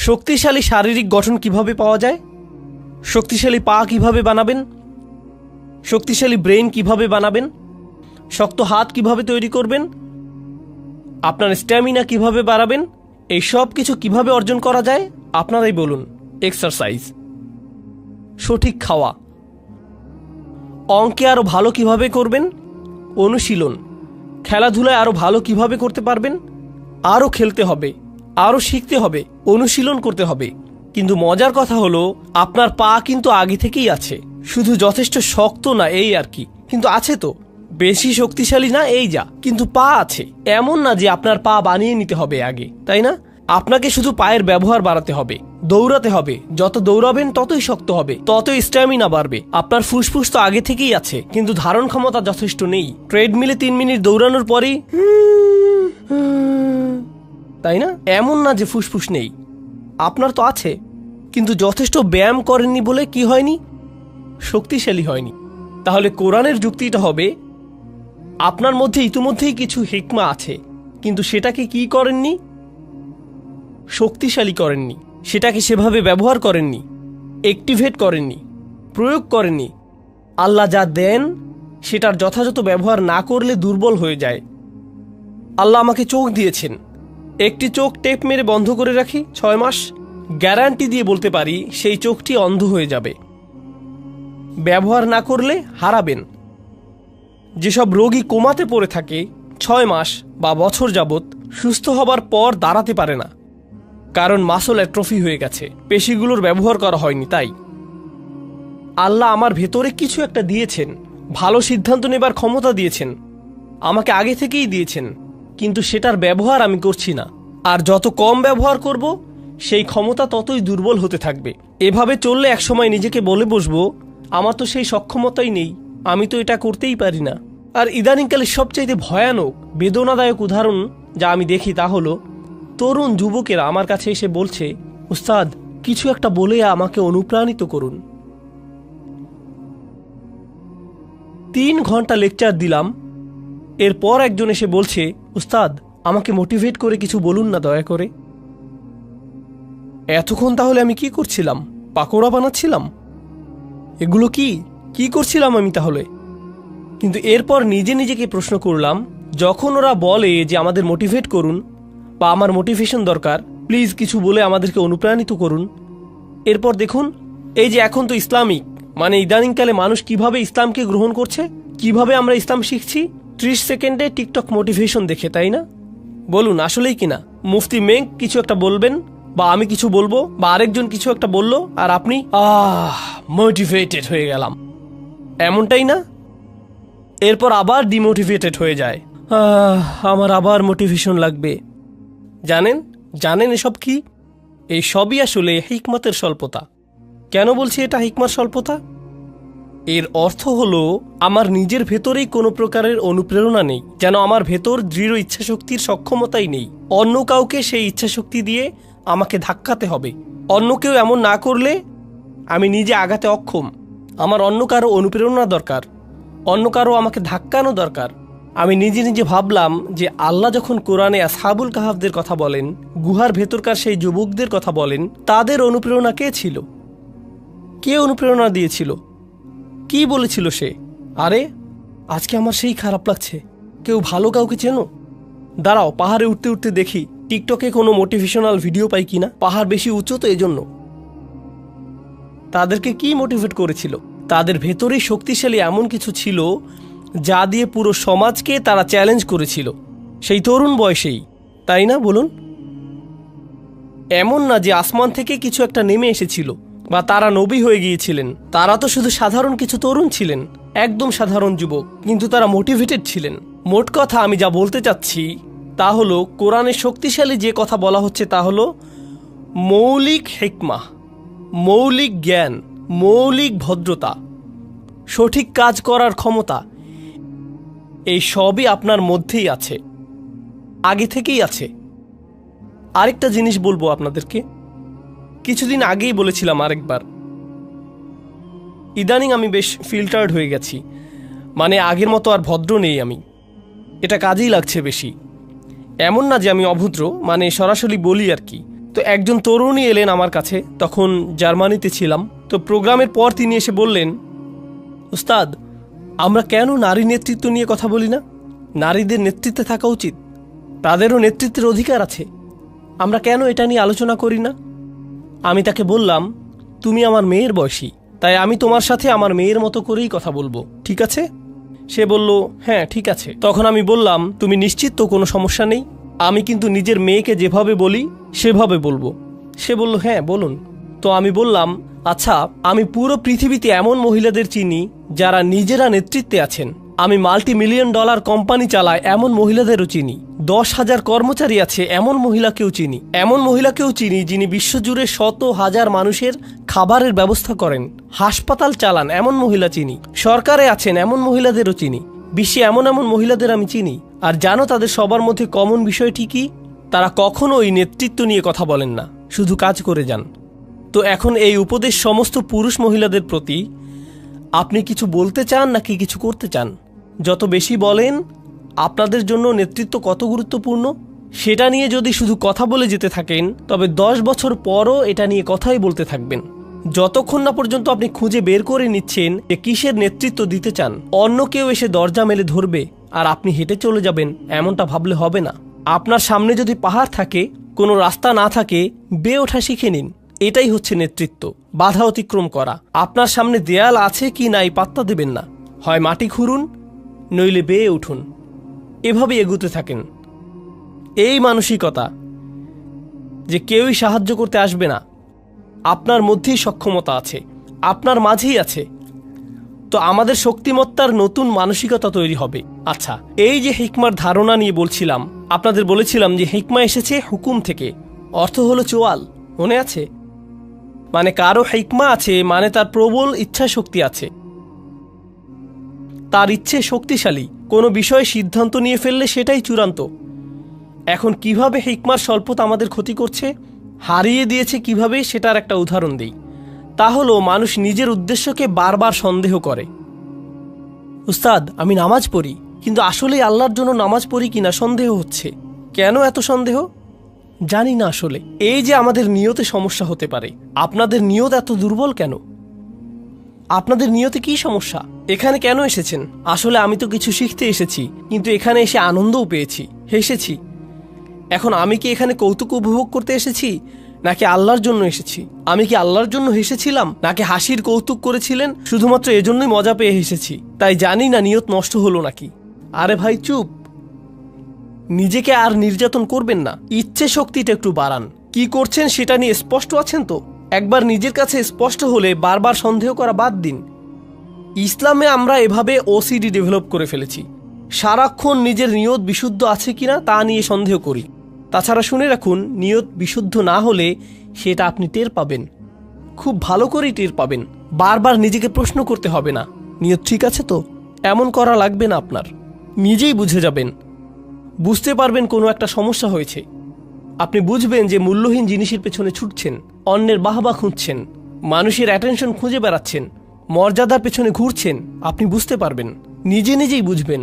শক্তিশালী শারীরিক গঠন কিভাবে পাওয়া যায়, শক্তিশালী পা কিভাবে বানাবেন, শক্তিশালী ব্রেন কিভাবে বানাবেন, শক্ত হাত কিভাবে তৈরি করবেন, আপনার স্ট্যামিনা কিভাবে বাড়াবেন, এই সব কিছু কিভাবে অর্জন করা যায় আপনারাই বলুন। এক্সারসাইজ, সঠিক খাওয়া, অঙ্কে আরও ভালো কিভাবে করবেন, অনুশীলন, খেলাধুলায় আরও ভালো কিভাবে করতে পারবেন, আরও খেলতে হবে, আরও শিখতে হবে, অনুশীলন করতে হবে। কিন্তু মজার কথা হলো আপনার পা কিন্তু আগে থেকেই আছে, শুধু যথেষ্ট শক্ত না এই আর কি, কিন্তু আছে তো, বেশি শক্তিশালী না এই যা, কিন্তু পা আছে। এমন না যে আপনার পা বানিয়ে নিতে হবে আগে, তাই না? আপনাকে শুধু পায়ের ব্যবহার বাড়াতে হবে, দৌড়াতে হবে, যত দৌড়াবেন ততই শক্ত হবে, ততই স্ট্যামিনা বাড়বে। আপনার ফুসফুস তো আগে থেকেই আছে, কিন্তু ধারণ ক্ষমতা যথেষ্ট নেই। ট্রেডমিলে 3 মিনিট দৌড়ানোর পরেই তাই না? এমন না যে ফুসফুস নেই, আপনার তো আছে, কিন্তু যথেষ্ট ব্যায়াম করেননি বলে কি হয়নি, শক্তিশালী হয়নি। তাহলে কোরআনের যুক্তিটা হবে আপনার মধ্যে ইতিমধ্যেই কিছু হিকমা আছে, কিন্তু সেটাকে কি করেননি, শক্তিশালী করেননি, সেটাকে সেভাবে ব্যবহার করেননি, অ্যাক্টিভেট করেননি, প্রয়োগ করেননি। আল্লাহ যা দেন সেটার যথাযথ ব্যবহার না করলে দুর্বল হয়ে যায়। আল্লাহ আমাকে চোখ দিয়েছেন, একটি চোখ টেপ মেরে বন্ধ করে রাখি 6 মাস, গ্যারান্টি দিয়ে বলতে পারি সেই চোখটি অন্ধ হয়ে যাবে। ব্যবহার না করলে হারাবেন। যেসব রোগী কোমাতে পড়ে থাকে 6 মাস বা বছর যাবৎ, সুস্থ হবার পর দাঁড়াতে পারে না, কারণ মাসল অ্যাট্রফি হয়ে গেছে, পেশিগুলোর ব্যবহার করা হয়নি। তাই আল্লাহ আমার ভেতরে কিছু একটা দিয়েছেন, ভালো সিদ্ধান্ত নেবার ক্ষমতা দিয়েছেন, আমাকে আগে থেকেই দিয়েছেন, কিন্তু সেটার ব্যবহার আমি করছি না। আর যত কম ব্যবহার করব সেই ক্ষমতা ততই দুর্বল হতে থাকবে। এভাবে চললে একসময় নিজেকে বলে বসবো আমার তো সেই সক্ষমতাই নেই, আমি তো এটা করতেই পারি না। আর ইদানিংকালে সবচাইতে ভয়ানক বেদনাদায়ক উদাহরণ যা আমি দেখি তা হলো তরুণ যুবকেরা আমার কাছে এসে বলছে, উস্তাদ কিছু একটা বলে আমাকে অনুপ্রাণিত করুন। 3 ঘন্টা লেকচার দিলাম, এরপর একজন এসে বলছে, উস্তাদ আমাকে মোটিভেট করে কিছু বলুন না দয়া করে। এতক্ষণ তাহলে আমি কি করছিলাম? পাকোড়া বানাচ্ছিলাম? এগুলো কি করছিলাম আমি তাহলে? কিন্তু এরপর নিজেকে প্রশ্ন করলাম, যখন ওরা বলে যে আমাদের মোটিভেট করুন বা আমার মোটিভেশন দরকার, প্লিজ কিছু বলে আমাদেরকে অনুপ্রাণিত করুন, এরপর দেখুন এই যে এখন তো ইসলামিক মানে ইদানিংকালে মানুষ কিভাবে ইসলামকে গ্রহণ করছে, কিভাবে আমরা ইসলাম শিখছি 30 সেকেন্ডে টিকটক মোটিভেশন দেখে, তাই না? বলুন আসলেই কিনা? মুফতি মেঘ কিছু একটা বলবেন বা আমি কিছু বলবো বা আরেকজন কিছু একটা বললো আর আপনি মোটিভেটেড হয়ে গেলাম, এমনটাই না? এরপর আবার ডিমোটিভেটেড হয়ে যায়, আমার আবার মোটিভেশন লাগবে। জানেন এসব কি? এই সবই আসলে হিকমতের স্বল্পতা। কেন বলছি এটা হিকমত স্বল্পতা? এর অর্থ হলো আমার নিজের ভেতরেই কোনো প্রকারের অনুপ্রেরণা নেই, যেন আমার ভেতর দৃঢ় ইচ্ছাশক্তির সক্ষমতাই নেই। অন্য কাউকে সেই ইচ্ছাশক্তি দিয়ে আমাকে ধাক্কাতে হবে। অন্য কেউ এমন না করলে আমি নিজে আগাতে অক্ষম। আমার অন্য কারো অনুপ্রেরণা দরকার, অন্য কারো আমাকে ধাক্কানো দরকার। আমি নিজে ভাবলাম যে আল্লাহ যখন কোরআনে আসহাবুল কাহাফদের কথা বলেন, গুহার ভেতরকার সেই যুবকদের কথা বলেন, তাদের অনুপ্রেরণা কে ছিল? কে অনুপ্রেরণা দিয়েছিল? কি বলেছিল সে? আরে আজকে আমার সেই খারাপ লাগছে। কেউ ভালো কাউকে চেনো? দাঁড়াও পাহাড়ে উঠতে উঠতে দেখি টিকটকে কোনো মোটিভেশনাল ভিডিও পাই কিনা। পাহাড় বেশি উঁচু তো এজন্য। তাদেরকে কি মোটিভেট করেছিল? তাদের ভেতরেই শক্তিশালী এমন কিছু ছিল যা দিয়ে পুরো সমাজকে তারা চ্যালেঞ্জ করেছিল সেই তরুণ বয়সেই, তাই না? বলুন। এমন না যে আসমান থেকে কিছু একটা নেমে এসেছিল বা তারা নবী হয়ে গিয়েছিলেন। তারা তো শুধু সাধারণ কিছু তরুণ ছিলেন, একদম সাধারণ যুবক, কিন্তু তারা মোটিভেটেড ছিলেন। মোট কথা আমি যা বলতে চাচ্ছি তা হলো কোরআনে শক্তিশালী যে কথা বলা হচ্ছে তা হলো মৌলিক হিকমা, মৌলিক জ্ঞান, মৌলিক ভদ্রতা, সঠিক কাজ করার ক্ষমতা। এই সবই আপনার মধ্যেই আছে, আগে থেকেই আছে। আরেকটা জিনিস বলবো আপনাদেরকে, কিছুদিন আগেই বলেছিলাম আরেকবার, ইদানিং আমি বেশ ফিল্টার্ড হয়ে গেছি, মানে আগের মতো আর ভদ্র নেই আমি। এটা কাজেই লাগছে বেশি। এমন না যে আমি অভদ্র, মানে সরাসরি বলি আর কি, তো একজন তরুণী এলেন আমার কাছে, তখন জার্মানিতে ছিলাম। তো প্রোগ্রামের পর তিনি এসে বললেন, উস্তাদ, আমরা কেন নারী নেতৃত্ব নিয়ে কথা বলি না? নারীদের নেতৃত্বে থাকা উচিত, তাদেরও নেতৃত্বের অধিকার আছে, আমরা কেন এটা নিয়ে আলোচনা করি না? আমি তাকে বললাম, তুমি আমার মেয়ের বয়সী, তাই আমি তোমার সাথে আমার মেয়ের মতো করেই কথা বলবো, ঠিক আছে? সে বলল, হ্যাঁ ঠিক আছে। তখন আমি বললাম, তুমি নিশ্চিত তো কোনো সমস্যা নেই? আমি কিন্তু নিজের মেয়েকে যেভাবে বলি সেভাবে বলবো। সে বলল, হ্যাঁ বলুন। তো আমি বললাম, আচ্ছা, আমি পুরো পৃথিবীতে এমন মহিলাদের চিনি যারা নিজেরা নেতৃত্বে আছেন। আমি $multi-million কোম্পানি চালাই এমন মহিলাদেরও চিনি। 10,000 কর্মচারী আছে এমন মহিলাকেও চিনি। এমন মহিলাকেও চিনি যিনি বিশ্বজুড়ে শত হাজার মানুষের খাবারের ব্যবস্থা করেন। হাসপাতাল চালান এমন মহিলা চিনি। সরকারে আছেন এমন মহিলাদেরও চিনি। বিশ্বে এমন এমন মহিলাদের আমি চিনি। আর জানো তাদের সবার মধ্যে কমন বিষয়টি কি? তারা কখনোই নেতৃত্ব নিয়ে কথা বলেন না, শুধু কাজ করে যান। তো এখন এই উপদেশ সমস্ত পুরুষ মহিলাদের প্রতি, আপনি কিছু বলতে চান নাকি কিছু করতে চান? যত বেশি বলেন আপনাদের জন্য নেতৃত্ব কত গুরুত্বপূর্ণ, সেটা নিয়ে যদি শুধু কথা বলে যেতে থাকেন, তবে 10 বছর পরও এটা নিয়ে কথাই বলতে থাকবেন, যতক্ষণ না পর্যন্ত আপনি খুঁজে বের করে নিচ্ছেন যে কিসের নেতৃত্ব দিতে চান। অন্য কেউ এসে দরজা মেলে ধরবে আর আপনি হেঁটে চলে যাবেন, এমনটা ভাবলে হবে না। আপনার সামনে যদি পাহাড় থাকে, কোনো রাস্তা না থাকে, বেয়ে ওঠা শিখে নিন। এটাই হচ্ছে নেতৃত্ব, বাধা অতিক্রম করা। আপনার সামনে দেয়াল আছে কি নাই পাত্তা দেবেন না, হয় মাটি খুঁড়ুন নইলে বেয়ে উঠুন, এভাবে এগুতে থাকেন। এই মানসিকতা যে কেউই সাহায্য করতে আসবে না, আপনার মধ্যেই সক্ষমতা আছে, আপনার মাঝেই আছে। তো আমাদের শক্তিমত্তার নতুন মানসিকতা তৈরি হবে। আচ্ছা, এই যে হিকমার ধারণা নিয়ে বলছিলাম, আপনাদের বলেছিলাম যে হিকমা এসেছে হুকুম থেকে, অর্থ হলো চোয়াল, মনে আছে? মানে কারো হিকমা আছে মানে তার প্রবল ইচ্ছা শক্তি আছে, তার ইচ্ছে শক্তিশালী, কোনো বিষয়ে সিদ্ধান্ত নিয়ে ফেললে সেটাই চূড়ান্ত। এখন কিভাবে হিকমার স্বল্পতা আমাদের ক্ষতি করছে, হারিয়ে দিয়েছে কিভাবে, সেটার একটা উদাহরণ দিই। তা হলো মানুষ নিজের উদ্দেশ্যকে বারবার সন্দেহ করে। উস্তাদ, আমি নামাজ পড়ি, কিন্তু আসলেই আল্লাহর জন্য নামাজ পড়ি কিনা সন্দেহ হচ্ছে। কেন এত সন্দেহ? জানি না আসলে। এই যে আমাদের নিয়তে সমস্যা হতে পারে। আপনাদের নিয়ত এত দুর্বল কেন? আপনাদের নিয়তে কি সমস্যা? এখানে কেন এসেছেন? আসলে আমি তো কিছু শিখতে এসেছি, কিন্তু এখানে এসে আনন্দও পেয়েছি, হেসেছি। এখন আমি কি এখানে কৌতুক উপভোগ করতে এসেছি নাকি আল্লাহর জন্য এসেছি? আমি কি আল্লাহর জন্য হেসেছিলাম নাকি হাসির কৌতুক করেছিলেন শুধুমাত্র এজন্যই মজা পেয়ে হেসেছি? তাই জানি না নিয়ত নষ্ট হলো নাকি। আরে ভাই চুপ, নিজেকে আর নির্যাতন করবেন না, ইচ্ছে শক্তিটা একটু বাড়ান। কি করছেন সেটা নিয়ে স্পষ্ট আছেন তো? একবার নিজের কাছে স্পষ্ট হলে বারবার সন্দেহ করা বাদ দিন। ইসলামে আমরা এভাবে ওসিডি ডেভেলপ করে ফেলেছি, সারাক্ষণ নিজের নিয়ত বিশুদ্ধ আছে কিনা তা নিয়ে সন্দেহ করি। তাছাড়া শুনে রাখুন, নিয়ত বিশুদ্ধ না হলে সেটা আপনি টের পাবেন, খুব ভালো করেই টের পাবেন। বারবার নিজেকে প্রশ্ন করতে হবে না, নিয়ত ঠিক আছে তো? এমন করা লাগবে না আপনার, নিজেই বুঝে যাবেন, বুঝতে পারবেন কোনো একটা সমস্যা হয়েছে। আপনি বুঝবেন যে মূল্যহীন জিনিসের পেছনে ছুটছেন, অন্যের বাহবা খুঁজছেন, মানুষের অ্যাটেনশন খুঁজে বেড়াচ্ছেন, মর্যাদার পেছনে ঘুরছেন। আপনি বুঝতে পারবেন, নিজে নিজেই বুঝবেন।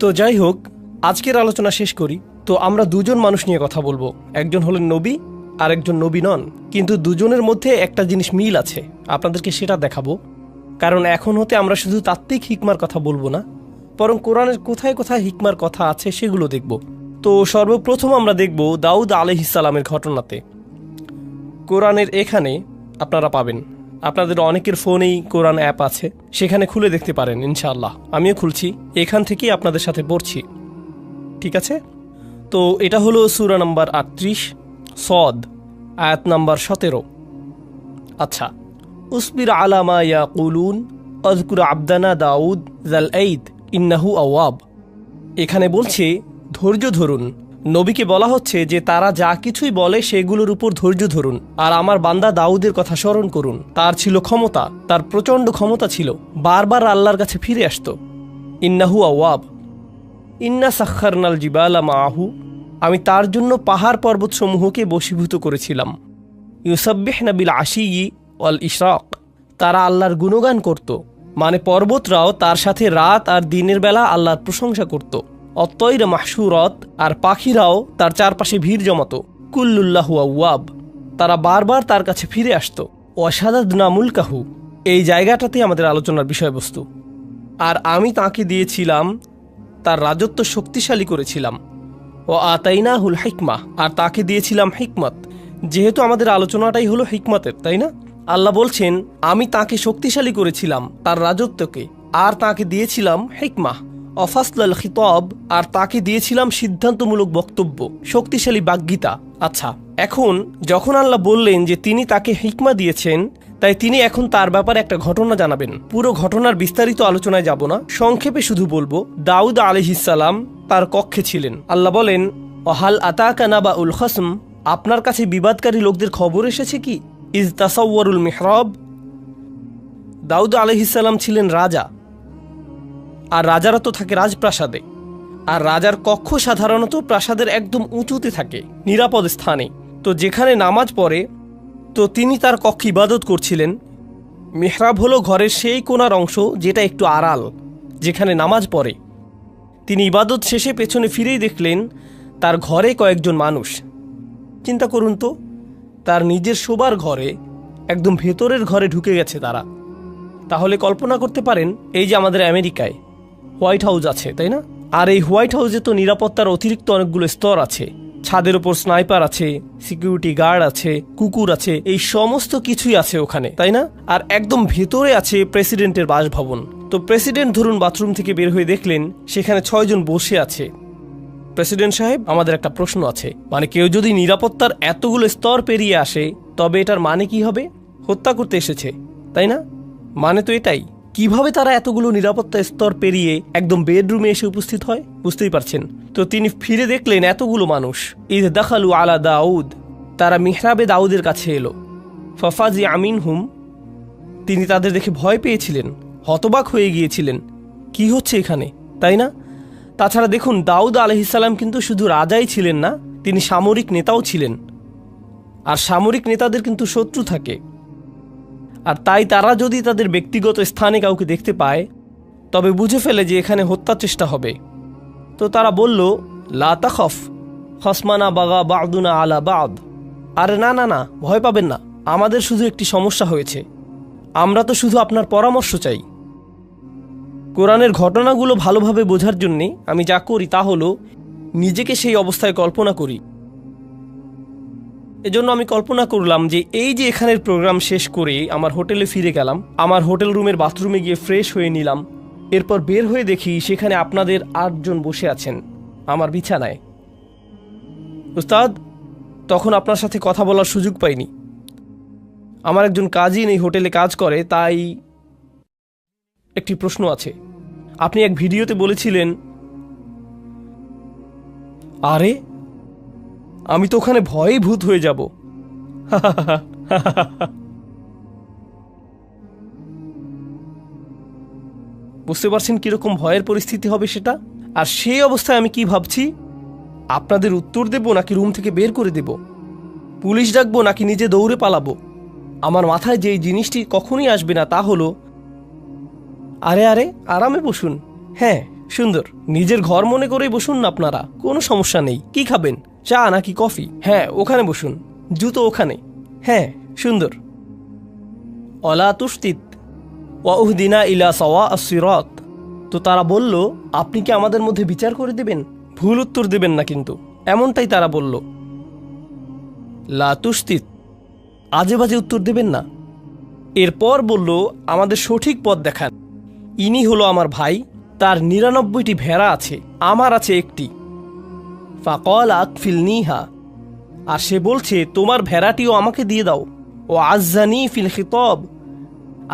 তো যাই হোক, আজকের আলোচনা শেষ করি। তো আমরা দুজন মানুষ নিয়ে কথা বলবো, একজন হলেন নবী আর একজন নবী নন, কিন্তু দুজনের মধ্যে একটা জিনিস মিল আছে, আপনাদেরকে সেটা দেখাবো। কারণ এখন হতে আমরা শুধু তাত্ত্বিক হিকমার কথা বলবো না, বরং কোরআনের কোথায় কোথায় হিকমার কথা আছে সেগুলো দেখব। তো সর্বপ্রথম আমরা দেখব দাউদ আলাইহিস সালামের ঘটনাতে। কোরআনের এখানে আপনারা পাবেন, আপনাদের অনেকের ফোনেই কোরআন অ্যাপ আছে, সেখানে খুলে দেখতে পারেন ইনশাআল্লাহ। আমিও খুলছি, এখান থেকেই আপনাদের সাথে পড়ছি, ঠিক আছে? তো এটা হলো সূরা নাম্বার 38 সদ, আয়াত নাম্বার 17। আচ্ছা, উসবির আলা মা ইয়াকুলুন আযকুর আবদানা দাউদ যাল আইদ ইন্নাহু আওয়াব। এখানে বলছে ধৈর্য ধরুন। নবীকে বলা হচ্ছে যে তারা যা কিছুই বলে সেগুলোর উপর ধৈর্য ধরুন, আর আমার বান্দা দাউদের কথা স্মরণ করুন। তার ছিল ক্ষমতা, তার প্রচণ্ড ক্ষমতা ছিল, বারবার আল্লাহর কাছে ফিরে আসত। ইন্নাহু আওয়াব, ইন্না সাখারনাল জিবালা মাহু, আমি তার জন্য পাহাড় পর্বত সমূহকে বশীভূত করেছিলাম। ইউসাব্বিহনা বিল আশিয়্যি ওয়াল ইশরাক, তারা আল্লাহর গুণগান করত, মানে পর্বতরাও তার সাথে রাত আর দিনের বেলা আল্লাহর প্রশংসা করত। অত্তয়রা মাহশুরত, আর পাখিরাও তার চারপাশে ভিড় জমাত। কুল্লুল্লাহু আওয়াব, তারা বারবার তার কাছে ফিরে আসতো। ওয়াশাদাদনা মুলকাহু, এই জায়গাটাতে আমাদের আলোচনার বিষয়বস্তু। আর আমি তাকে দিয়েছিলাম, তার রাজত্ব শক্তিশালী করেছিলাম। ও আতাইনাহুল হিকমা, আর তাকে দিয়েছিলাম হিকমত। যেহেতু আমাদের আলোচনাটাই হলো হিকমতের, তাই না? আল্লাহ বলছেন আমি তাকে শক্তিশালী করেছিলাম, তার রাজত্বকে, আর তাকে দিয়েছিলাম হিকমা অফাসলাল খিতাব, আর তাকে দিয়েছিলাম সিদ্ধান্তমূলক বক্তব্য, শক্তিশালী বাগ্মিতা। আচ্ছা, এখন যখন আল্লাহ বললেন যে তিনি তাকে হিকমা দিয়েছেন, তাই তিনি এখন তার ব্যাপারে একটা ঘটনা জানাবেন। পুরো ঘটনার বিস্তারিত আলোচনায় যাব না, সংক্ষেপে শুধু বলবো দাউদ আলাইহিসসালাম তার কক্ষে ছিলেন। আল্লাহ বলেন ওহাল আতাকা নাবাউল খসম, আপনার কাছে বিবাদকারী লোকদের খবর এসেছে কি? ইজ তাসাওয়ারুল মিহরাব, দাউদ আলাইহিসসালাম ছিলেন রাজা, আর রাজারা তো থাকে রাজপ্রাসাদে, আর রাজার কক্ষ সাধারণত প্রাসাদের একদম উঁচুতে থাকে, নিরাপদ স্থানে। তো যেখানে নামাজ পড়ে, তো তিনি তার কক্ষে ইবাদত করছিলেন। মিহরাব হলো ঘরের সেই কোণার অংশ যেটা একটু আড়াল, যেখানে নামাজ পড়ে। তিনি ইবাদত শেষে পেছনে ফিরেই দেখলেন তার ঘরে কয়েকজন মানুষ। চিন্তা করুন তো, তার নিজের শোবার ঘরে, একদম ভেতরের ঘরে ঢুকে গেছে তারা। তাহলে কল্পনা করতে পারেন, এই যে আমাদের আমেরিকায় হোয়াইট হাউস আছে, তাই না? আর এই হোয়াইট হাউসে তো নিরাপত্তার অতিরিক্ত অনেকগুলো স্তর আছে। ছাদের উপর স্নাইপার আছে, সিকিউরিটি গার্ড আছে, কুকুর আছে, এই সমস্ত কিছুই আছে ওখানে, তাই না? আর একদম ভেতরে আছে প্রেসিডেন্টের বাসভবন। তো প্রেসিডেন্ট ধরুন বাথরুম থেকে বের হয়ে দেখলেন সেখানে 6 জন বসে আছে। প্রেসিডেন্ট সাহেব, আমাদের একটা প্রশ্ন আছে, মানে কেউ যদি নিরাপত্তার এতগুলো স্তর পেরিয়ে আসে, তবে এটার মানে কি হবে? হত্যা করতে এসেছে, তাই না? মানে তো এটাই। কিভাবে তারা এতগুলো নিরাপত্তা স্তর পেরিয়ে একদম বেডরুমে এসে উপস্থিত হয়, বুঝতেই পারছেন। তো তিনি ফিরে দেখলেন এতগুলো মানুষ। ইদ দাখালু আলা দাউদ, তারা মিহরাবে দাউদের কাছে এলো। ফাফাজি আমিনহুম, তিনি তাদের দেখে ভয় পেয়েছিলেন, হতবাক হয়ে গিয়েছিলেন, কি হচ্ছে এখানে, তাই না? তাছাড়া দেখুন, দাউদ আলাইহিসসালাম কিন্তু শুধু রাজাই ছিলেন না, তিনি সামরিক নেতাও ছিলেন। আর সামরিক নেতাদের কিন্তু শত্রু থাকে, আর তাই তারা যদি তাদের ব্যক্তিগত স্থানে কাউকে দেখতে পায়, তবে বুঝে ফেলে যে এখানে হত্যা চেষ্টা হবে। তো তারা বলল লা তাখফ খসমানা বাগা বাদুনা আলা বাদ, আরে না না না, ভয় পাবেন না, আমাদের শুধু একটি সমস্যা হয়েছে, আমরা তো শুধু আপনার পরামর্শ চাই। কোরআনের ঘটনাগুলো ভালোভাবে বোঝার জন্যে আমি যা করি তা হলো নিজেকে সেই অবস্থায় কল্পনা করি। এজন্য আমি কল্পনা করলাম যে এই যে এখানের প্রোগ্রাম শেষ করে আমার হোটেলে ফিরে গেলাম, আমার হোটেল রুমের বাথরুমে গিয়ে ফ্রেশ হয়ে নিলাম, এরপর বের হয়ে দেখি সেখানে আপনাদের 8 জন বসে আছেন আমার বিছানায়। উস্তাদ, তখন আপনার সাথে কথা বলার সুযোগ পাইনি। আমার একজন কাজিন এই হোটেলে কাজ করে, তাই একটি প্রশ্ন আছে। আপনি এক ভিডিওতে বলেছিলেন, আরে আমি তো ওখানে ভয়ে ভূত হয়ে যাব। বুঝতে পারছেন কিরকম ভয়ের পরিস্থিতি হবে সেটা? আর সেই অবস্থায় আমি কি ভাবছি, আপনাদের উত্তর দেব নাকি রুম থেকে বের করে দেব, পুলিশ ডাকবো নাকি নিজে দৌড়ে পালাবো? আমার মাথায় যেই জিনিসটি কখনই আসবে না তা হলো, আরে আরে আরামে বসুন, হ্যাঁ সুন্দর, নিজের ঘর মনে করেই বসুন না আপনারা, কোনো সমস্যা নেই। কি খাবেন, চা নাকি কফি? হ্যাঁ ওখানে বসুন, জুতো ওখানে, হ্যাঁ সুন্দর। অলা তুস্তিত ওয়াউহদিনা ইলা সাওয়া আস-সিরাত। তো তারা বলল, আপনি কি আমাদের মধ্যে বিচার করে দেবেন? ভুল উত্তর দেবেন না কিন্তু, এমনটাই তারা বলল। লা তুস্তিত, আজে বাজে উত্তর দেবেন না। এরপর বলল, আমাদের সঠিক পথ দেখান। ইনি হলো আমার ভাই, তার 99টি ভেড়া আছে, আমার আছে একটি। ফাকল আকফিলনিহা, আর সে বলছে তোমার ভেড়াটিও আমাকে দিয়ে দাও। ও আজ্জানি ফিল খিতাব,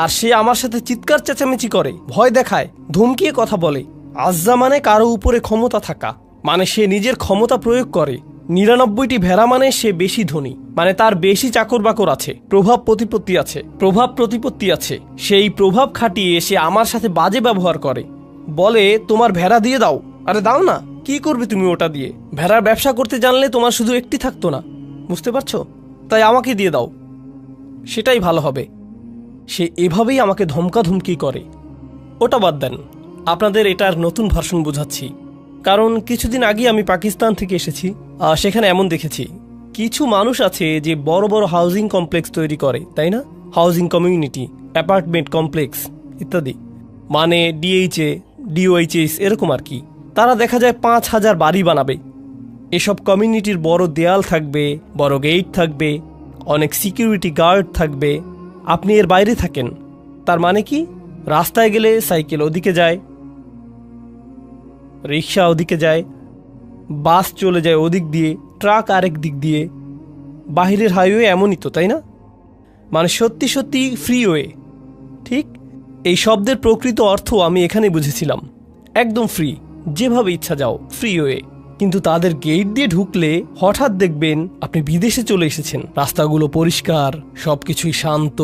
আর সে আমার সাথে চিৎকার চেঁচামেচি করে, ভয় দেখায়, ধমকিয়ে কথা বলে। আজ্জা মানে কারো উপরে ক্ষমতা থাকা, মানে সে নিজের ক্ষমতা প্রয়োগ করে। 99টি ভেড়া মানে সে বেশি ধনী, মানে তার বেশি চাকর বাকর আছে, প্রভাব প্রতিপত্তি আছে। সেই প্রভাব খাটিয়ে সে আমার সাথে বাজে ব্যবহার করে, বলে তোমার ভেড়া দিয়ে দাও। আরে দাও না, কি করবে তুমি ওটা দিয়ে? ভেড়ার ব্যবসা করতে জানলে তোমার শুধু একটি থাকতো না, বুঝতে পারছো? তাই আমাকে দিয়ে দাও, সেটাই ভালো হবে। সে এভাবেই আমাকে ধমকাধমকি করে। ওটা বাদ দেন, আপনাদের এটার নতুন ভার্সন বোঝাচ্ছি। কারণ কিছুদিন আগে আমি পাকিস্তান থেকে এসেছি, সেখানে এমন দেখেছি কিছু মানুষ আছে যে বড় বড় হাউজিং কমপ্লেক্স তৈরি করে, তাই না? হাউজিং কমিউনিটি, অ্যাপার্টমেন্ট কমপ্লেক্স ইত্যাদি, মানে ডিএইচএ, ডিওএইচএস এরকম আর কি। তারা দেখা যায় 5,000 বাড়ি বানাবে। এসব কমিউনিটির বড় দেয়াল থাকবে, বড় গেট থাকবে, অনেক সিকিউরিটি গার্ড থাকবে। আপনি এর বাইরে থাকেন, তার মানে কি? রাস্তায় গেলে সাইকেল ওদিকে যায়, রিক্সা ওদিকে যায়, বাস চলে যায় ওদিক দিয়ে, ট্রাক আরেক দিক দিয়ে। বাহিরের হাইওয়ে এমনই তো, তাই না? মানে সত্যি সত্যি ফ্রিওয়ে। ঠিক এই শব্দের প্রকৃত অর্থ আমি এখানে বুঝেছিলাম, একদম ফ্রি, যেভাবে ইচ্ছা যাও, ফ্রিওয়ে। কিন্তু তাদের গেট দিয়ে ঢুকলে হঠাৎ দেখবেন আপনি বিদেশে চলে এসেছেন। রাস্তাগুলো পরিষ্কার, সবকিছুই শান্ত,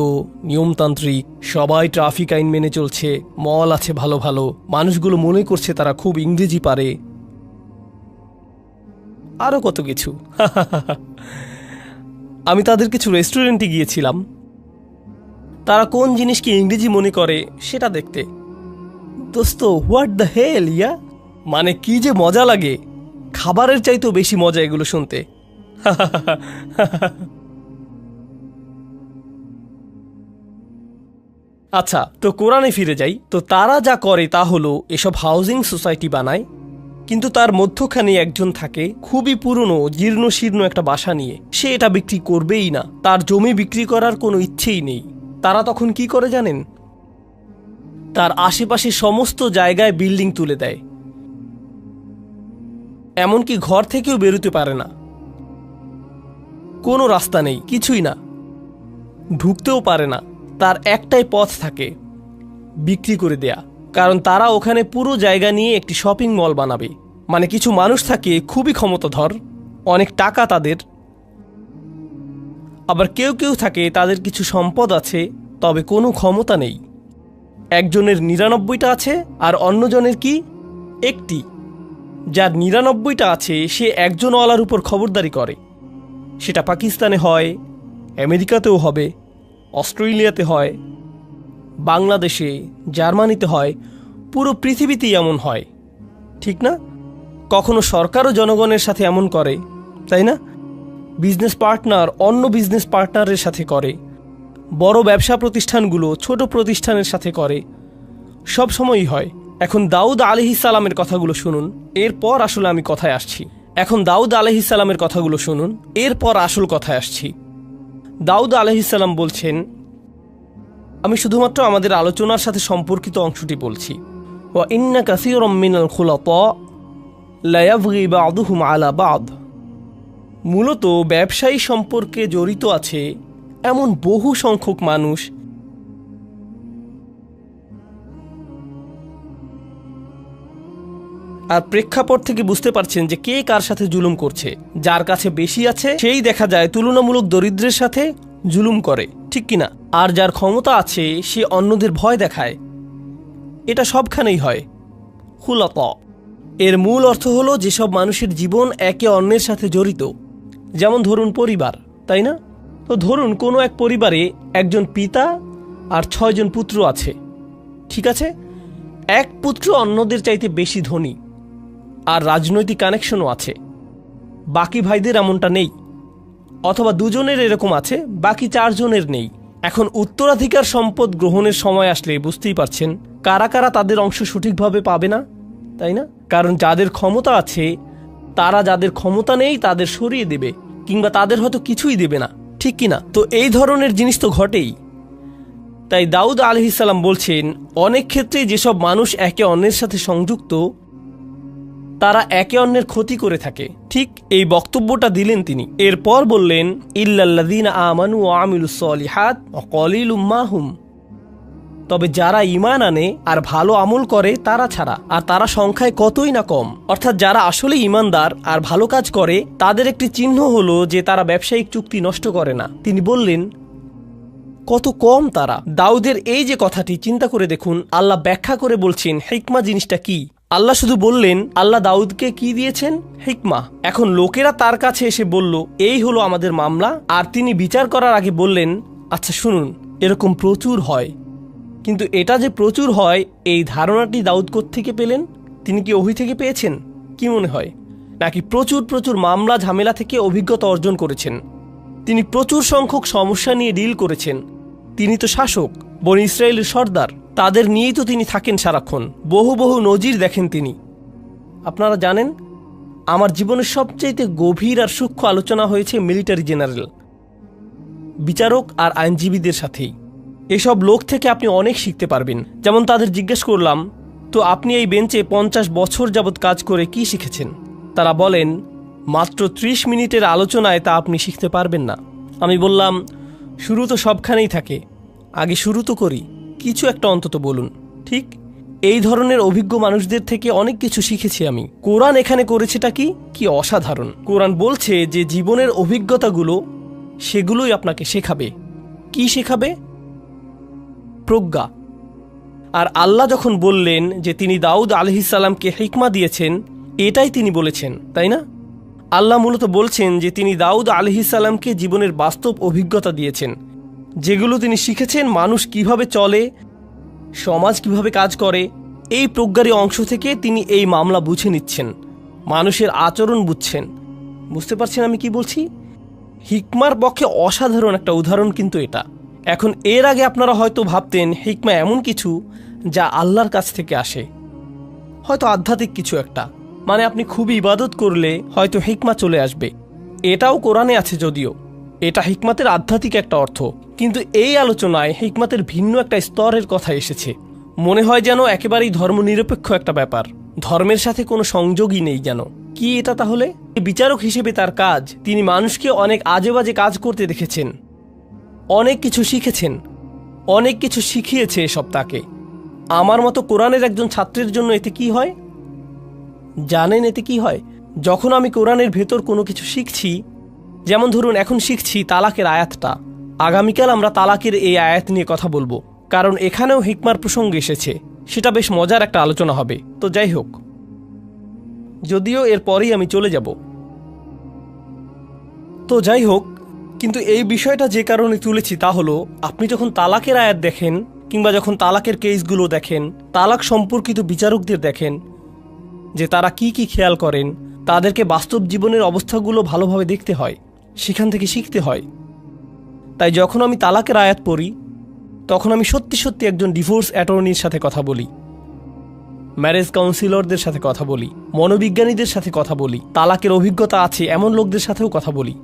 নিয়মতান্ত্রিক, সবাই ট্রাফিক আইন মেনে চলছে, মল আছে ভালো ভালো, মানুষগুলো মনে করছে তারা খুব ইংরেজি পারে, আরো কত কিছু। আমি তাদের কিছু রেস্টুরেন্টে গিয়েছিলাম, তারা কোন জিনিসকে ইংরেজি মনে করে সেটা দেখতে। দোস্ত, হোয়াট দ্য হেল ইয়া, মানে কি যে মজা লাগে, খাবারের চাইতেও বেশি মজা এগুলো শুনতে। আচ্ছা, তো কোরআনে ফিরে যাই। তো তারা যা করে তা হলো এসব হাউজিং সোসাইটি বানায়, কিন্তু তার মধ্যখানে একজন থাকে খুবই পুরনো জীর্ণ শীর্ণ একটা বাসা নিয়ে। সে এটা বিক্রি করবেই না, তার জমি বিক্রি করার কোনো ইচ্ছেই নেই। তারা তখন কি করে জানেন? তার আশেপাশে সমস্ত জায়গায় বিল্ডিং তুলে দেয়, এমনকি ঘর থেকেও বেরোতে পারে না, কোনো রাস্তা নেই, কিছুই না, ঢুকতেও পারে না। তার একটাই পথ থাকে, বিক্রি করে দেয়া। কারণ তারা ওখানে পুরো জায়গা নিয়ে একটি শপিং মল বানাবে। মানে কিছু মানুষ থাকে খুবই ক্ষমতাধর, অনেক টাকা তাদের, আবার কেউ কেউ থাকে তাদের কিছু সম্পদ আছে তবে কোনো ক্ষমতা নেই। একজনের 99টা আছে আর অন্যজনের কি একটি। যার 99টা আছে সে একজনওয়ালার উপর খবরদারি করে। সেটা পাকিস্তানে হয়, আমেরিকাতেও হবে, অস্ট্রেলিয়াতে হয়, বাংলাদেশে, জার্মানিতে হয়, পুরো পৃথিবীতেই এমন হয়, ঠিক না? কখনো সরকারও জনগণের সাথে এমন করে, তাই না? বিজনেস পার্টনার অন্য বিজনেস পার্টনারের সাথে করে, বড় ব্যবসা প্রতিষ্ঠানগুলো ছোট প্রতিষ্ঠানের সাথে করে, সব সময়ই হয়। এখন দাউদ আলাইহিস সালামের কথাগুলো শুনুন, এরপর আসলে আমি কথায় আসছি। এখন দাউদ আলাইহিস সালামের কথাগুলো শুনুন, এরপর আসল কথায় আসছি। দাউদ আলাইহিস সালাম বলছেন, আমি শুধুমাত্র আমাদের আলোচনার সাথে সম্পর্কিত অংশটি বলছি। ওয়া ইন্না কাসীরাম মিনাল খুলাতা লা ইয়াবগি বা'দুহুম আলা বা'দ। মূলত ব্যবসায়ী সম্পর্কে জড়িত আছে এমন বহু সংখ্যক মানুষ আর প্রেক্ষাপট থেকে বুঝতে পারছেন যে কে কার সাথে জুলুম করছে। যার কাছে বেশি আছে সেই দেখা যায় তুলনামূলক দরিদ্রের সাথে জুলুম করে, ঠিক কিনা? আর যার ক্ষমতা আছে সে অন্যদের ভয় দেখায়। এটা সবখানেই হয়। খুলাতা এর মূল অর্থ হলো যেসব মানুষের জীবন একে অন্যের সাথে জড়িত। যেমন ধরুন পরিবার, তাই না? তো ধরুন কোনো এক পরিবারে একজন পিতা আর 6 জন পুত্র আছে, ঠিক আছে? এক পুত্র অন্যদের চাইতে বেশি ধনী আর রাজনৈতিক কানেকশনও আছে, বাকি ভাইদের এমনটা নেই। অথবা দুজনের এরকম আছে, বাকি 4 জনের নেই। এখন উত্তরাধিকার সম্পদ গ্রহণের সময় আসলে বুঝতেই পারছেন কারা কারা তাদের অংশ সঠিকভাবে পাবে না, তাই না? কারণ যাদের ক্ষমতা আছে তারা যাদের ক্ষমতা নেই তাদের সরিয়ে দেবে, কিংবা তাদের হয়তো কিছুই দেবে না, ঠিক কিনা? তো এই ধরনের জিনিস তো ঘটেই। তাই দাউদ আলাইহিস সালাম বলছেন, অনেক ক্ষেত্রে যেসব মানুষ একে অন্যের সাথে সংযুক্ত তারা একে অন্যের ক্ষতি করে থাকে। ঠিক এই বক্তব্যটা দিলেন তিনি। এরপর বললেন, ইল্লাল্লাযীনা আমানু ওয়া আমিলুস সলিহাত ওয়া কলিলুম মা হুম। তবে যারা ঈমান আনে আর ভালো আমল করে তারা ছাড়া, আর তারা সংখ্যায় কতই না কম। অর্থাৎ যারা আসলে ঈমানদার আর ভালো কাজ করে তাদের একটি চিহ্ন হলো যে তারা ব্যবসায়িক চুক্তি নষ্ট করে না। তিনি বললেন, কত কম তারা। দাউদের এই যে কথাটি চিন্তা করে দেখুন, আল্লাহ ব্যাখ্যা করে বলছেন হিকমা জিনিসটা কি। আল্লাহ শুধু বললেন, আল্লাহ দাউদকে কি দিয়েছেন? হিকমা। এখন লোকেরা তার কাছে এসে বলল, এই হলো আমাদের মামলা, আর তিনি বিচার করার আগে বললেন, আচ্ছা শুনুন, এরকম প্রচুর হয়। কিন্তু এটা যে প্রচুর হয় এই ধারণাটি দাউদ কোত্থেকে পেলেন? তিনি কি ওহী থেকে পেয়েছেন? কি মনে হয়? নাকি প্রচুর প্রচুর মামলা ঝামেলা থেকে অভিজ্ঞতা অর্জন করেছেন? তিনি প্রচুর সংখ্যক সমস্যা নিয়ে ডিল করেছেন। তিনি তো শাসক, বনি ইসরায়েলের সর্দার, তাদের নিয়েই তো তিনি থাকেন সারাক্ষণ। বহু বহু নজির দেখেন তিনি। আপনারা জানেন, আমার জীবনের সবচেয়ে গভীর আর সূক্ষ্ম আলোচনা হয়েছে মিলিটারি জেনারেল, বিচারক আর আইনজীবীদের সাথেই। এসব লোক থেকে আপনি অনেক শিখতে পারবেন। যেমন তাদের জিজ্ঞেস করলাম, তো আপনি এই বেঞ্চে 50 বছর যাবৎ কাজ করে কি শিখেছেন? তারা বলেন, মাত্র 30 মিনিটের আলোচনায় তা আপনি শিখতে পারবেন না। আমি বললাম, শুরু তো সবখানেই থাকে, আগে শুরু তো করি, কিছু একটা অন্তত বলুন। ঠিক এই ধরনের অভিজ্ঞ মানুষদের থেকে অনেক কিছু শিখেছি আমি। কোরআন এখানে করেছেটা কি অসাধারণ। কোরআন বলছে যে জীবনের অভিজ্ঞতাগুলো সেগুলোই আপনাকে শেখাবে। কি শেখাবে? প্রজ্ঞা। আর আল্লাহ যখন বললেন যে তিনি দাউদ আলাইহিস সালামকে হিকমা দিয়েছেন, এটাই তিনি বলেছেন, তাই না? আল্লাহ মূলত বলছেন যে তিনি দাউদ আলাইহিস সালামকে জীবনের বাস্তব অভিজ্ঞতা দিয়েছেন, যেগুলো তিনি শিখেছেন মানুষ কিভাবে চলে, সমাজ কিভাবে কাজ করে। এই প্রজ্ঞারই অংশ থেকে তিনি এই মামলা বুঝে নিচ্ছেন, মানুষের আচরণ বুঝছেন। বুঝতে পারছেন আমি কি বলছি? হিকমার পক্ষে অসাধারণ একটা উদাহরণ কিন্তু এটা। এখন এর আগে আপনারা হয়তো ভাবতেন হিকমা এমন কিছু যা আল্লাহর কাছ থেকে আসে, হয়তো আধ্যাত্মিক কিছু একটা, মানে আপনি খুব ইবাদত করলে হয়তো হিকমা চলে আসবে। এটাও কোরআনে আছে যদিও, এটা হিকমাতের আধ্যাত্মিক একটা অর্থ। কিন্তু এই আলোচনায় হিকমাতের ভিন্ন একটা স্তরের কথা এসেছে। মনে হয় যেন একেবারেই ধর্মনিরপেক্ষ একটা ব্যাপার, ধর্মের সাথে কোনো সংযোগই নেই যেন। কি এটা তাহলে? বিচারক হিসেবে তার কাজ, তিনি মানুষকে অনেক আজে বাজে কাজ করতে দেখেছেন, অনেক কিছু শিখেছেন, অনেক কিছু শিখিয়েছে এসব তাকে। আমার মতো কোরআনের একজন ছাত্রের জন্য এতে কি হয় জানেন? এতে কি হয়, যখন আমি কোরআনের ভেতর কোনো কিছু শিখছি, যেমন ধরুন এখন শিখছি তালাকের আয়াতটা, আগামীকাল আমরা তালাকের এই আয়াত নিয়ে কথা বলবো, কারণ এখানেও হিকমার প্রসঙ্গ এসেছে। সেটা বেশ মজার একটা আলোচনা হবে। তো যাই হোক, যদিও এরপরেই আমি চলে যাব। তো যাই হোক, কিন্তু এই বিষয়টা যে কারণে তুলেছি তা হলো, আপনি যখন তালাকের আয়াত দেখেন কিংবা যখন তালাকের কেসগুলো দেখেন, তালাক সম্পর্কিত বিচারকদের দেখেন যে তারা কি কি খেয়াল করেন, তাদেরকে বাস্তব জীবনের অবস্থাগুলো ভালোভাবে দেখতে হয়, সেখান থেকে শিখতে হয়। তাই যখন আমি তালাকের আয়াত পড়ি, তখন আমি সত্যি সত্যি একজন ডিভোর্স অ্যাটর্নির সাথে কথা বলি, ম্যারেজ কাউন্সিলরদের সাথে কথা বলি, মনোবিজ্ঞানীদের সাথে কথা বলি, তালাকের অভিজ্ঞতা আছে এমন লোকদের সাথেও কথা বলি।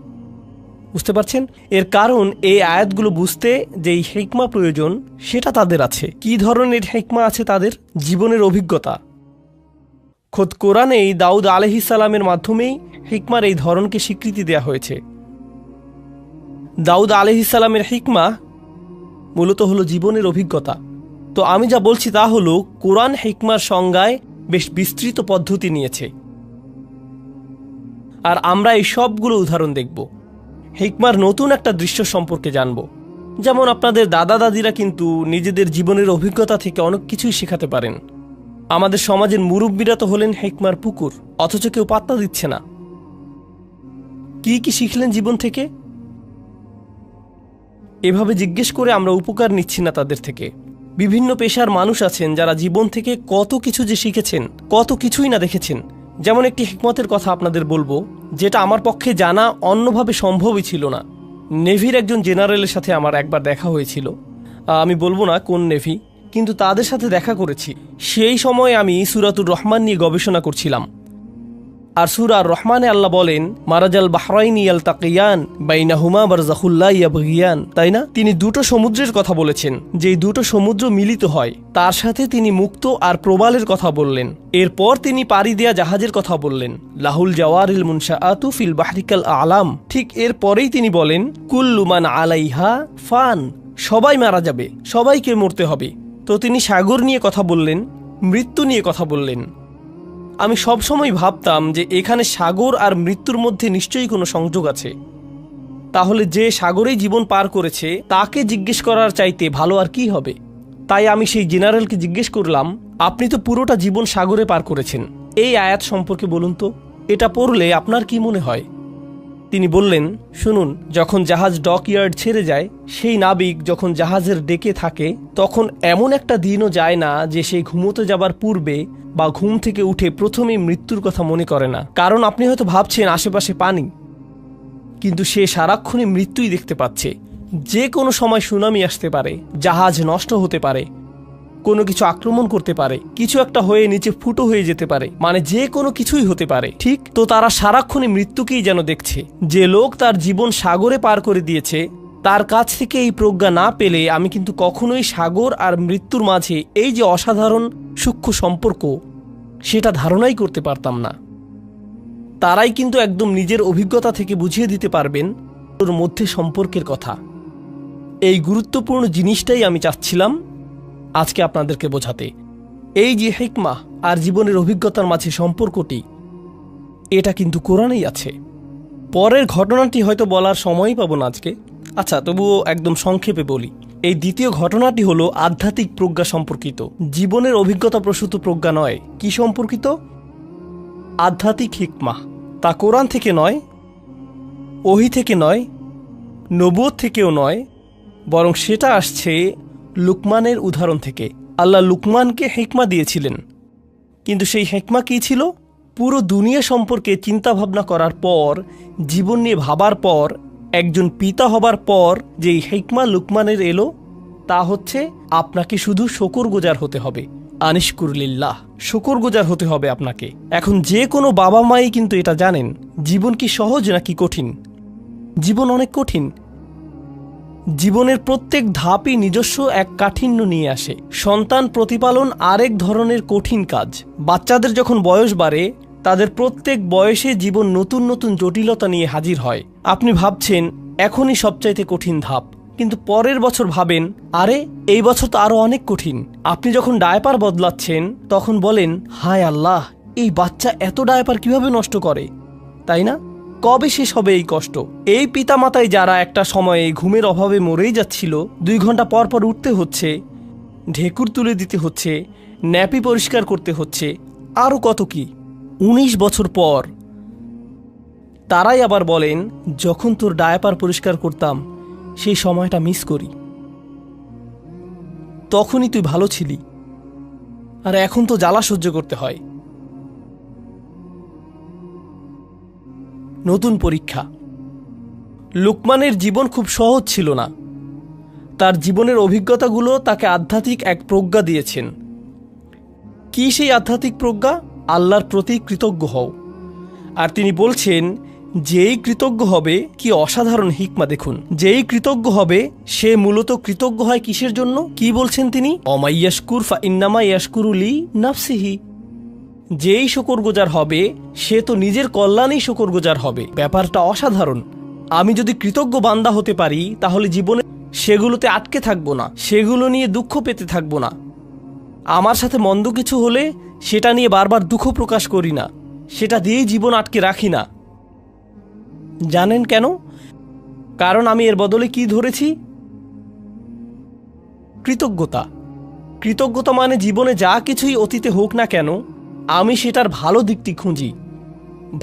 বুঝতে পারছেন? এর কারণ এই আয়াতগুলো বুঝতে যেই হিকমা প্রয়োজন সেটা তাদের আছে। কি ধরনের হিকমা আছে তাদের? জীবনের অভিজ্ঞতা। খোদ কোরআনেই দাউদ আলাইহিস সালামের মাধ্যমেই হিকমার এই ধরনকে স্বীকৃতি দেয়া হয়েছে। দাউদ আলাইহিস সালামের হিকমা মূলত হলো জীবনের অভিজ্ঞতা। তো আমি যা বলছি তা হলো, কোরআন হিকমার সংজ্ঞায় বেশ বিস্তৃত পদ্ধতি নিয়েছে, আর আমরা এই সবগুলো উদাহরণ দেখব। হিকমার নতুন একটা দৃশ্য সম্পর্কে জানব। যেমন আপনাদের দাদা দাদিরা কিন্তু নিজেদের জীবনের অভিজ্ঞতা থেকে অনেক কিছুই শেখাতে পারেন। আমাদের সমাজের মুরব্বীরা তো হলেন হিকমার পুকুর, অথচ কেউ পাত্তা দিচ্ছে না। কি কি শিখলেন জীবন থেকে? এভাবে জিজ্ঞেস করে আমরা উপকার নিচ্ছি না তাদের থেকে। বিভিন্ন পেশার মানুষ আছেন যারা জীবন থেকে কত কিছু যে শিখেছেন, কত কিছুই না দেখেছেন। যেমন একটি হিকমতের কথা আপনাদের বলবো, যেটা আমার পক্ষে জানা অন্যভাবে সম্ভবই ছিল না। নেভির একজন জেনারেলের সাথে আমার একবার দেখা হয়েছিল। আমি বলবো না কোন নেভি, কিন্তু তাদের সাথে দেখা করেছি। সেই সময় আমি সূরাতুর রহমান নিয়ে গবেষণা করছিলাম। আর সূরা রহমানে আল্লাহ বলেন, মারাজাল বাহরাইনি ইয়ালতাকিয়ান বাইনাহুমা বারযাখুল লা ইয়াবগিয়ান, তাই না? তিনি দুটো সমুদ্রের কথা বলেছেন, যেই দুটো সমুদ্র মিলিত হয়। তার সাথে তিনি মুক্ত আর প্রবালের কথা বললেন। এরপর তিনি পাড়ি দেয়া জাহাজের কথা বললেন, লাহুল জাওয়ারিল মুনশাআতু ফিল বাহরিকাল আলাম। ঠিক এরপরেই তিনি বলেন, কুল্লু মান আলাইহা ফান, সবাই মারা যাবে, সবাইকে মরতে হবে। তো তিনি সাগর নিয়ে কথা বললেন, মৃত্যু নিয়ে কথা বললেন। আমি সবসময় ভাবতাম যে এখানে সাগর আর মৃত্যুর মধ্যে নিশ্চয়ই কোনো সংযোগ আছে। তাহলে যে সাগরেই জীবন পার করেছে তাকে জিজ্ঞেস করার চাইতে ভালো আর কি হবে? তাই আমি সেই জেনারেলকে জিজ্ঞেস করলাম, আপনি তো পুরোটা জীবন সাগরে পার করেছেন, এই আয়াত সম্পর্কে বলুন তো, এটা পড়লে আপনার কি মনে হয়? তিনি বললেন, শুনুন, যখন জাহাজ ডকইয়ার্ড ছেড়ে যায়, সেই নাবিক যখন জাহাজের ডেকে থাকে, তখন এমন একটা দিনও যায় না যে সে ঘুমোতে যাবার পূর্বে বা ঘুম থেকে উঠে প্রথমেই মৃত্যুর কথা মনে করে না। কারণ আপনি হয়তো ভাবছেন আশেপাশে পানি, কিন্তু সে সারাক্ষণই মৃত্যুই দেখতে পাচ্ছে। যে কোনো সময় সুনামি আসতে পারে, জাহাজ নষ্ট হতে পারে, কোনো কিছু আক্রমণ করতে পারে, কিছু একটা হয়ে নিচে ফুটো হয়ে যেতে পারে, মানে যে কোনো কিছুই হতে পারে। ঠিক তো তারা সারাক্ষণই মৃত্যুকেই যেন দেখছে। যে লোক তার জীবন সাগরে পার করে দিয়েছে, তার কাছ থেকে এই প্রজ্ঞা না পেলে আমি কিন্তু কখনোই সাগর আর মৃত্যুর মাঝে এই যে অসাধারণ সূক্ষ্ম সম্পর্ক, সেটা ধারণাই করতে পারতাম না। তারাই কিন্তু একদম নিজের অভিজ্ঞতা থেকে বুঝিয়ে দিতে পারবেন ওর মধ্যে সম্পর্কের কথা। এই গুরুত্বপূর্ণ জিনিসটাই আমি চাচ্ছিলাম আজকে আপনাদেরকে বোঝাতে। এই যে হিকমা আর জীবনের অভিজ্ঞতার মাঝে সম্পর্কটি, এটা কিন্তু কোরআনেই আছে। পরের ঘটনাটি হয়তো বলার সময়ই পাবো না আজকে। আচ্ছা, তবুও একদম সংক্ষেপে বলি। এই দ্বিতীয় ঘটনাটি হলো আধ্যাত্মিক প্রজ্ঞা সম্পর্কিত, জীবনের অভিজ্ঞতা প্রসূত প্রজ্ঞা নয়। কি সম্পর্কিত? আধ্যাত্মিক হিকমা। তা কোরআন থেকে নয়, ওহী থেকে নয়, নবুয়ত থেকেও নয়, বরং সেটা আসছে লুকমানের উদাহরণ থেকে। আল্লাহ লুকমানকে হিকমা দিয়েছিলেন, কিন্তু সেই হিকমা কী ছিল? পুরো দুনিয়া সম্পর্কে চিন্তাভাবনা করার পর, জীবন নিয়ে ভাবার পর, একজন পিতা হবার পর যেই হিকমা লুকমানের এলো, তা হচ্ছে আপনাকে শুধু শুকরগুজার হতে হবে। আনিশকুরলিল্লাহ, শুকরগুজার হতে হবে আপনাকে। এখন যে কোনো বাবা মাই কিন্তু এটা জানেন, জীবন কি সহজ নাকি কঠিন? জীবন অনেক কঠিন। জীবনের প্রত্যেক ধাপই নিজস্ব এক কাঠিন্য নিয়ে আসে। সন্তান প্রতিপালন আরেক ধরনের কঠিন কাজ। বাচ্চাদের যখন বয়স বাড়ে, তাদের প্রত্যেক বয়সে জীবন নতুন নতুন জটিলতা নিয়ে হাজির হয়। আপনি ভাবছেন এখনই সবচাইতে কঠিন ধাপ, কিন্তু পরের বছর ভাবেন, আরে এই বছর তো আরো অনেক কঠিন। আপনি যখন ডায়পার বদলাচ্ছেন, তখন বলেন, হায় আল্লাহ, এই বাচ্চা এত ডায়পার কিভাবে নষ্ট করে, তাই না? কবে শেষ হবে এই কষ্ট? এই পিতামাতায় যারা একটা সময়ে ঘুমের অভাবে মরেই যাচ্ছিল, 2 ঘন্টা পর পর উঠতে হচ্ছে, ঢেকুর তুলে দিতে হচ্ছে, ন্যাপি পরিষ্কার করতে হচ্ছে, আরও কত কি। 19 বছর পর তারাই আবার বলেন, যখন তোর ডায়াপার পরিষ্কার করতাম সেই সময়টা মিস করি, তখনই তুই ভালো ছিলি, আর এখন তো জ্বালা সহ্য করতে হয়। নতুন পরীক্ষা। লুকমানের জীবন খুব সহজ ছিল না। তার জীবনের অভিজ্ঞতাগুলো তাকে আধ্যাত্মিক এক প্রজ্ঞা দিয়েছেন। কি সেই আধ্যাত্মিক প্রজ্ঞা? আল্লাহর প্রতি কৃতজ্ঞ হও। আর তিনি বলছেন, যেই কৃতজ্ঞ হবে, কি অসাধারণ হিকমা দেখুন, যেই কৃতজ্ঞ হবে সে মূলত কৃতজ্ঞ হয় কিসের জন্য? কি বলছেন তিনি? অমাইয়াশকুর ফা ইন্নামা ইয়াশকুরু লি নাফসিহি। যেই শুকরগুজার হবে সে তো নিজের কল্যাণেই শুকরগুজার হবে। ব্যাপারটা অসাধারণ। আমি যদি কৃতজ্ঞ বান্দা হতে পারি, তাহলে জীবনে সেগুলোতে আটকে থাকবো না, সেগুলো নিয়ে দুঃখ পেতে থাকবো না। আমার সাথে মন্দ কিছু হলে সেটা নিয়ে বারবার দুঃখ প্রকাশ করি না, সেটা দিয়েই জীবন আটকে রাখি না। জানেন কেন? কারণ আমি এর বদলে কি ধরেছি? কৃতজ্ঞতা। কৃতজ্ঞতা মানে জীবনে যা কিছুই অতীতে হোক না কেন, আমি সেটার ভালো দিকটি খুঁজি।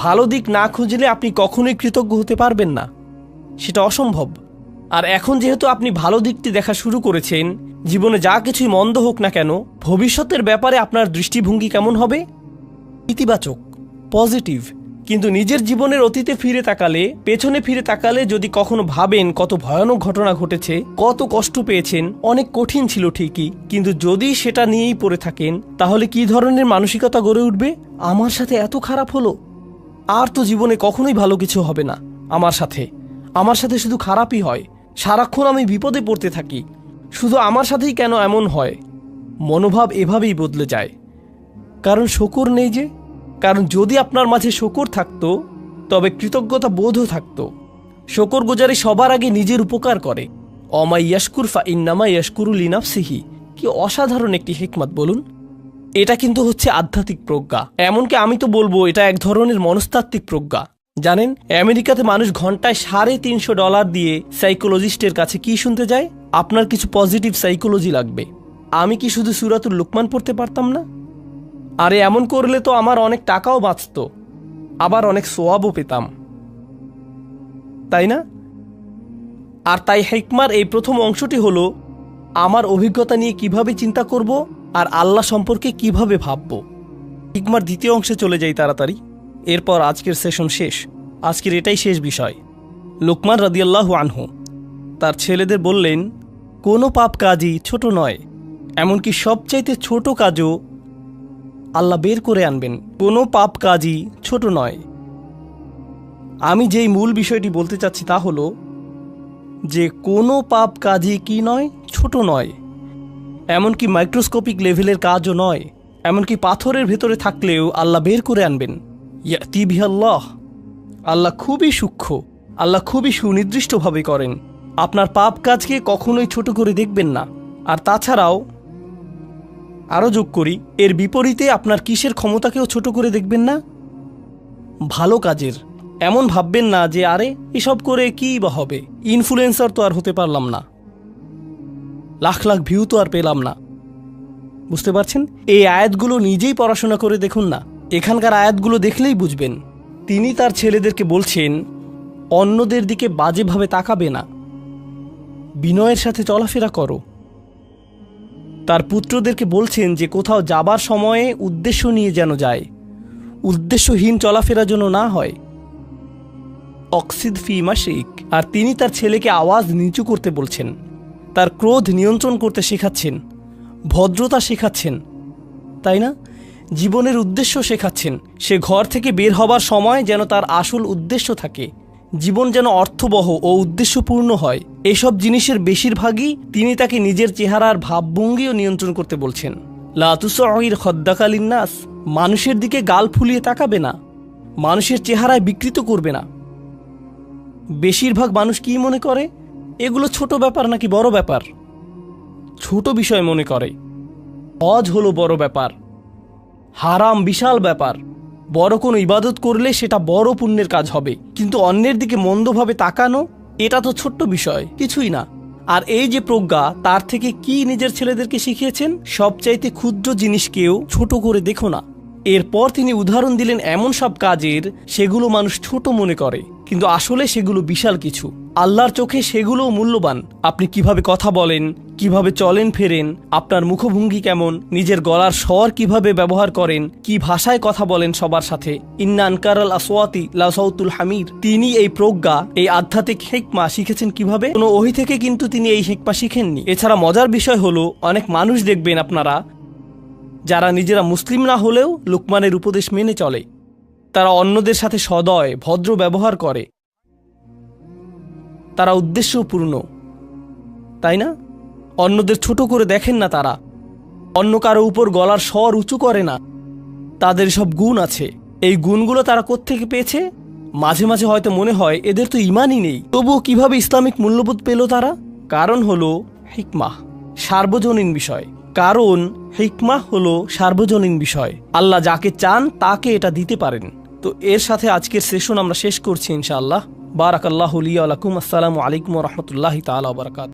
ভালো দিক না খুঁজলে আপনি কখনোই কৃতজ্ঞ হতে পারবেন না, সেটা অসম্ভব। আর এখন যেহেতু আপনি ভালো দিকটি দেখা শুরু করেছেন, জীবনে যা কিছুই মন্দ হোক না কেন, ভবিষ্যতের ব্যাপারে আপনার দৃষ্টিভঙ্গি কেমন হবে? ইতিবাচক, পজিটিভ। কিন্তু নিজের জীবনের অতীতে ফিরে তাকালে, পেছনে ফিরে তাকালে যদি কখনো ভাবেন কত ভয়ানক ঘটনা ঘটেছে, কত কষ্ট পেয়েছেন, অনেক কঠিন ছিল ঠিকই, কিন্তু যদি সেটা নিয়েই পড়ে থাকেন, তাহলে কি ধরনের মানসিকতা গড়ে উঠবে? আমার সাথে এত খারাপ হলো, আর তো জীবনে কখনোই ভালো কিছু হবে না। আমার সাথে শুধু খারাপই হয়, সারাক্ষণ আমি বিপদে পড়তে থাকি, শুধু আমার সাথেই কেন এমন হয়? মনোভাব এভাবেই বদলে যায়। কারণ শুকর নেই যে। কারণ যদি আপনার মাঝে শুকর থাকতো, তবে কৃতজ্ঞতা বোধও থাকতো। শুকরগুজারি সবার আগে নিজের উপকার করে। অমা ইয়াশকুর ফা ইন্নামা ইয়াশকুরু লিনাফসিহি। কি অসাধারণ একটি হিকমত বলুন। এটা কিন্তু হচ্ছে আধ্যাত্মিক প্রজ্ঞা। এমনকি আমি তো বলবো এটা এক ধরনের মনস্তাত্ত্বিক প্রজ্ঞা। জানেন, আমেরিকাতে মানুষ ঘন্টায় $350 দিয়ে সাইকোলজিস্টের কাছে কি শুনতে যায়? আপনার কিছু পজিটিভ সাইকোলজি লাগবে। আমি কি শুধু সূরাতুল লুকমান পড়তে পারতাম না? আরে এমন করলে তো আমার অনেক টাকাও বাঁচত, আবার অনেক সোয়াবও পেতাম। তাই না? আর তাই হিকমার এই প্রথম অংশটি হলো আমার অভিজ্ঞতা নিয়ে কিভাবে চিন্তা করব আর আল্লাহ সম্পর্কে কিভাবে ভাবব। হিকমার দ্বিতীয় অংশে চলে যাই তাড়াতাড়ি, এরপর আজকের সেশন শেষ। আজকের এটাই শেষ বিষয়। লোকমান রাদিয়াল্লাহু আনহু তার ছেলেদের বললেন, কোনো পাপ কাজই ছোট নয়, এমনকি সবচাইতে ছোট কাজও আল্লাহ বের করে আনবেন। কোনো পাপ কাজই ছোট নয়। আমি যেই মূল বিষয়টি বলতে চাচ্ছি তা হলো যে কোনো পাপ কাজই কি নয়, ছোট নয়, এমনকি মাইক্রোস্কোপিক লেভেলের কাজও নয়, এমনকি পাথরের ভেতরে থাকলেও আল্লাহ বের করে আনবেন। ইয়াতি বিহাল্লাহ, আল্লাহ খুবই সূক্ষ্ম, আল্লাহ খুবই সুনির্দিষ্টভাবে করেন। আপনার পাপ কাজকে কখনোই ছোট করে দেখবেন না। আর তাছাড়াও আরও যোগ করি, এর বিপরীতে আপনার কিসের ক্ষমতাকেও ছোট করে দেখবেন না? ভালো কাজের। এমন ভাববেন না যে আরে এসব করে কী বা হবে, ইনফ্লুয়েন্সার তো আর হতে পারলাম না, লাখ লাখ ভিউ তো আর পেলাম না। বুঝতে পারছেন? এই আয়াতগুলো নিজেই পড়াশোনা করে দেখুন না, এখানকার আয়াতগুলো দেখলেই বুঝবেন। তিনি তার ছেলেদেরকে বলছেন অন্যদের দিকে বাজেভাবে তাকাবে না, বিনয়ের সাথে চলাফেরা করো। তার পুত্রদেরকে বলছেন যে কোথাও যাবার সময়ে উদ্দেশ্য নিয়ে যেন যায়, উদ্দেশ্যহীন চলাফেরা যেন না হয়। অক্সিদ ফি মাশিক। আর তিনি তার ছেলেকে আওয়াজ নিচু করতে বলছেন, তার ক্রোধ নিয়ন্ত্রণ করতে শেখাচ্ছেন, ভদ্রতা শেখাচ্ছেন, তাই না? জীবনের উদ্দেশ্য শেখাচ্ছেন। সে ঘর থেকে বের হবার সময় যেন তার আসল উদ্দেশ্য থাকে, জীবন যেন অর্থবহ ও উদ্দেশ্যপূর্ণ হয়। এসব জিনিসের বেশিরভাগই তিনি তাকে নিজের চেহারার ভাবভঙ্গিও নিয়ন্ত্রণ করতে বলছেন। লা তুসঈর খদ্দাকা লিন্নাস, মানুষের দিকে গাল ফুলিয়ে তাকাবে না, মানুষের চেহারায় বিকৃত করবে না। বেশিরভাগ মানুষ কি মনে করে, এগুলো ছোট ব্যাপার নাকি বড় ব্যাপার? ছোট বিষয় মনে করে। হজ হলো বড় ব্যাপার, হারাম বিশাল ব্যাপার। বড় কোনো ইবাদত করলে সেটা বড় পুণ্যের কাজ হবে, কিন্তু অন্যের দিকে মন্দভাবে তাকানো এটা তো ছোট্ট বিষয়, কিছুই না। আর এই যে প্রজ্ঞা, তার থেকে কি নিজের ছেলেদেরকে শিখিয়েছেন? সবচাইতে ক্ষুদ্র জিনিসকেও ছোট করে দেখো না। এরপর তিনি উদাহরণ দিলেন এমন সব কাজের সেগুলো মানুষ ছোট মনে করে, কিন্তু আসলে সেগুলো বিশাল কিছু। আল্লাহর চোখে সেগুলো মূল্যবান। আপনি কিভাবে কথা বলেন, কিভাবে চলেন ফেরেন, আপনার মুখভঙ্গি কেমন, নিজের গলার স্বর কিভাবে ব্যবহার করেন, কি ভাষায় কথা বলেন সবার সাথে। ইন্না আনকারাল আসওয়াতি লা সাউতুল হামির। তিনি এই প্রজ্ঞা, এই আধ্যাত্মিক হিকমা শিখেছেন কিভাবে? কোনো ওহী থেকে কিন্তু তিনি এই হিকমা শিখেননি। এছাড়া মজার বিষয় হলো, অনেক মানুষ দেখবেন আপনারা যারা নিজেরা মুসলিম না হলেও লুকমানের উপদেশ মেনে চলে, তারা অন্যদের সাথে সদয় ভদ্র ব্যবহার করে, তারা উদ্দেশ্যপূর্ণ, তাই না? অন্যদের ছোট করে দেখেন না, তারা অন্য কারো উপর গলার স্বর উঁচু করে না। তাদের সব গুণ আছে। এই গুণগুলো তারা কোত্থেকে পেয়েছে? মাঝে মাঝে হয়তো মনে হয় এদের তো ইমানই নেই, তবুও কিভাবে ইসলামিক মূল্যবোধ পেল তারা? কারণ হলো হিকমাহ, সার্বজনীন বিষয়। কারণ হিকমাহ হলো সার্বজনীন বিষয়। আল্লাহ যাকে চান তাকে এটা দিতে পারেন। তো এর সাথে আজকের সেশন আমরা শেষ করছি ইনশাআল্লাহ। বারাকাল্লাহু লি ওয়া লাকুম। আসসালামু আলাইকুম ওয়া রাহমাতুল্লাহি তাআলা ওয়া বারাকাতুহু।